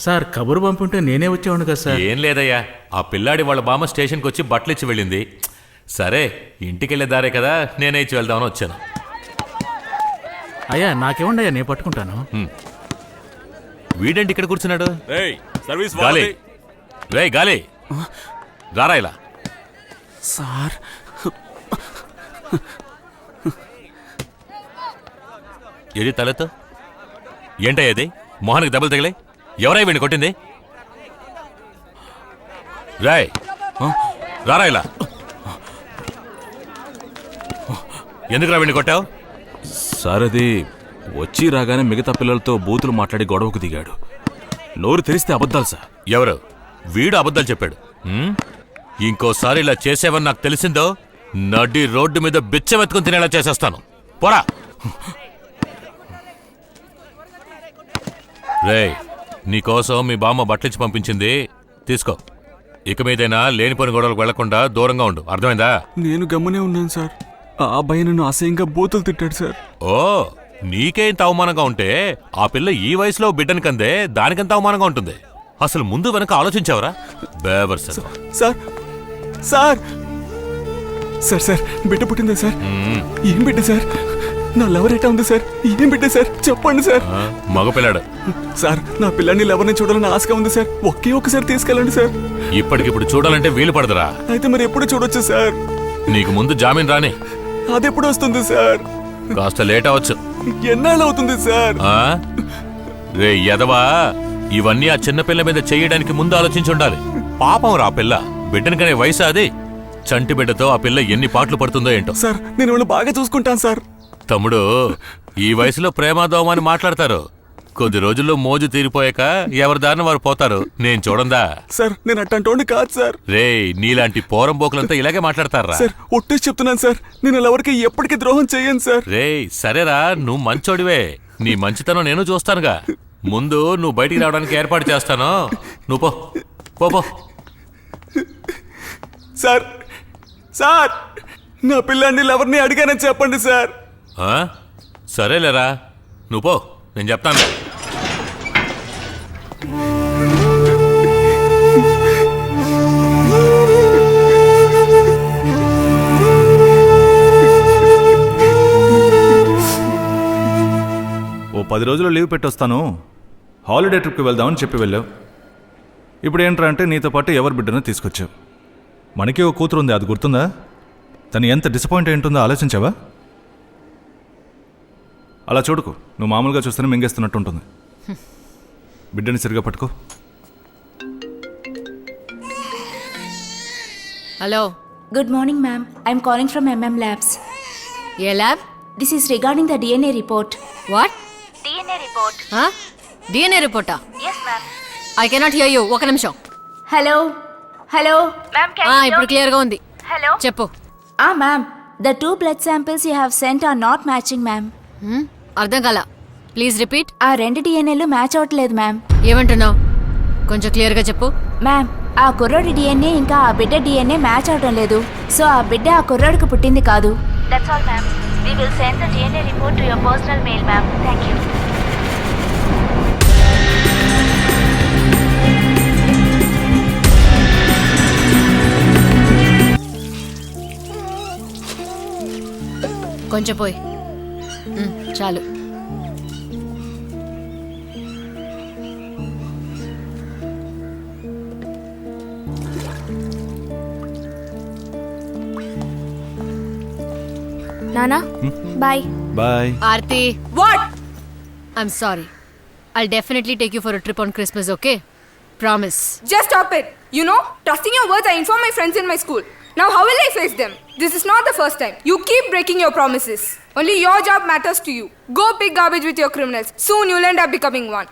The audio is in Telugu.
సార్ కబురు పంపుంటే నేనే వచ్చేవాడు కదా సార్. ఏం లేదయ్యా, ఆ పిల్లాడి వాళ్ళ బామ్మ స్టేషన్కి వచ్చి బట్టలు ఇచ్చి వెళ్ళింది. సరే ఇంటికి వెళ్ళే దారే కదా, నేనే ఇచ్చి వెళ్దామని వచ్చాను. అయ్యా నాకేముండయ్యా, నేను పట్టుకుంటాను. వీడేంటి ఇక్కడ కూర్చున్నాడు? గాలి రే గాలి రారా ఇలా. సార్ ఏది తలతో ఏంటయ్యా అది? మొహానికి దెబ్బలు తగిలే. ఎవరై వీడిని కొట్టింది? రాయ్ రారా ఇలా. ఎందుకు రా వీడిని కొట్టావు? సార్ అది వచ్చి రాగానే మిగతా పిల్లలతో బూతులు మాట్లాడి గొడవకు దిగాడు. నోరు తెరిస్తే అబద్ధాలు సార్. ఎవరు? వీడు అబద్ధాలు చెప్పాడు. ఇంకోసారి ఇలా చేసేవని నాకు తెలిసిందో నడి రోడ్డు మీద బిచ్చమెత్తుకుని తినేలా చేసేస్తాను. పోరా. రేయ్ నీకోసం మీ బామ్మ బట్టలిచ్చి పంపించింది, తీసుకో. ఇక మీదైనా లేనిపోని గొడవలకు వెళ్లకుండా దూరంగా ఉండు, అర్థమైందా? నేను గమ్మునే ఉన్నాను సార్. ఆ అబ్బాయి నన్ను అసహ్యంగా బూతులు తిట్టాడు సార్. ఓ నీకేంత అవమానంగా ఉంటే ఆ పిల్ల ఈ వయసులో బిడ్డని కందే దానికెంత అవమానంగా ఉంటుంది? అసలు ముందు వెనక ఆలోచించావరా? బేబర్ sir sir sir sir sir బిడ్డ పుట్టిందా సార్? ఏం బిడ్డ సార్? నా లవర్ ఎట్టా ఉంది సార్? ఏం బిడ్డ సార్ చెప్పండి సార్. మగపిల్లాడు సార్. నా పిల్లాన్ని లవర్ని చూడాలని ఆశగా ఉంది సార్. ఒక్కసారి తీసుకెళ్ళండి సార్. ఇప్పటికిప్పుడు చూడాలంటే వీలు పడదురా. అయితే మరి ఎప్పుడు చూడొచ్చు సార్? నీకు ముందు జామీన్ రాని. అదెప్పుడు వస్తుంది సార్? కాస్త లేట్ అవచ్చు. ఎన్నాళ్ళు అవుతుంది సార్? రే యదవా, ఇవన్నీ ఆ చిన్నపిల్ల మీద చేయడానికి ముందు ఆలోచించి ఉండాలి. పాపం రా పిల్ల, బిడ్డని కనే వయసు అది. చంటి బిడ్డతో ఆ పిల్ల ఎన్ని పాటలు పడుతుందో ఏంటో. సార్ నేను వాళ్ళు బాగా చూసుకుంటాను సార్. తమ్ముడు, ఈ వయసులో ప్రేమాదోమా అని మాట్లాడతారు. కొద్ది రోజుల్లో మోజు తీరిపోయాక ఎవరి దారిన వారు పోతారు. నేను చూడందా సార్? నేను అట్టంటోండి కాదు సార్. రే నీలాంటి పోరంబోకులంతా ఇలాగే మాట్లాడతారా? సార్ ఒట్టేసి చెప్తున్నాను సార్, నేను ఎవరికి ఎప్పటికీ ద్రోహం చేయను సార్. రే సరేరా, నువ్వు మంచోడివే. నీ మంచితనం నేను చూస్తానుగా. ముందు నువ్వు బయటికి రావడానికి ఏర్పాటు చేస్తాను. నువ్వు పో పో. సార్ సార్ నా పిల్లాన్ని ఎవరిని అడిగానని చెప్పండి సార్. సరేలేరా, నువ్వు పో, నేను చెప్తాను. ఓ 10 రోజులు లీవ్ పెట్టొస్తాను, హాలిడే ట్రిప్కి వెళ్దామని చెప్పి వెళ్ళావు. ఇప్పుడు ఏంట్రా అంటే నీతో పాటు ఎవరి బిడ్డను తీసుకొచ్చావు. మనకి ఓ కూతురు ఉంది, అది గుర్తుందా? తను ఎంత డిసప్పాయింట్ అయింటుందో ఆలోచించావా? అలా చూడుకో, నువ్వు మామూలుగా చూస్తేనే మింగేస్తున్నట్టు ఉంటుంది. బిడ్డని సరిగా పట్టుకో. Hello. Good morning, ma'am. I'm calling from MM Labs. A lab? This is regarding the DNA report. What? DNA report. DNA రిపోర్టా? Yes, ma'am. I cannot hear you. ఒక నిమిషం. Hello. Hello. Ma'am, can you ఇప్పుడు క్లియర్గా ఉంది. Hello. చెప్పు. Ma'am. The 2 blood samples you have sent are not matching, ma'am. అర్థం కాల. Please repeat. ఆ 2 DNAలు మ్యాచ్ అవ్వట్లేదు, మ్యామ్. ఏమంటున్నావు? కొంచెం క్లియర్గా చెప్పు. మ్యామ్, ఆ కుర్రోడి DNA ఇంకా ఆ బిడ్డ DNA మ్యాచ్ అవడం లేదు. సో ఆ బిడ్డ ఆ కుర్రోడికి పుట్టింది కాదు. That's all, ma'am. We will send the DNA report to your personal mail, ma'am. Thank you. కొంచెం పోయి. చాలు. Nana, bye. Bye. Aarti. What? I'm sorry. I'll definitely take you for a trip on Christmas, okay? Promise. Just stop it. You know, trusting your words, I informed my friends in my school. Now how will I face them? This is not the first time. You keep breaking your promises. Only your job matters to you. Go pick garbage with your criminals. Soon you'll end up becoming one.